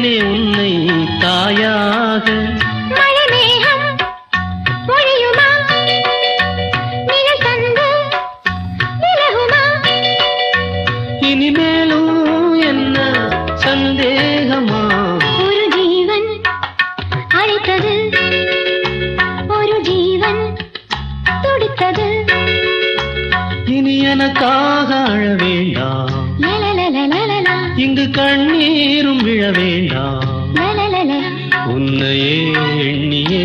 ஏற்கனே உன்னை தாயாக மழைமேகம் பொழியுமா நிழல் தந்து விலகுமா இனிமேலும் என்ன சந்தேகமா ஒரு ஜீவன் அழைத்தது ஒரு ஜீவன் துடித்தது இனி எனக்காக அழ வேண்டாம் லலலலலலலா இங்கு கண்ணீரும் விழ வேண்டாம் லலலலலா உன்னையே எண்ணியே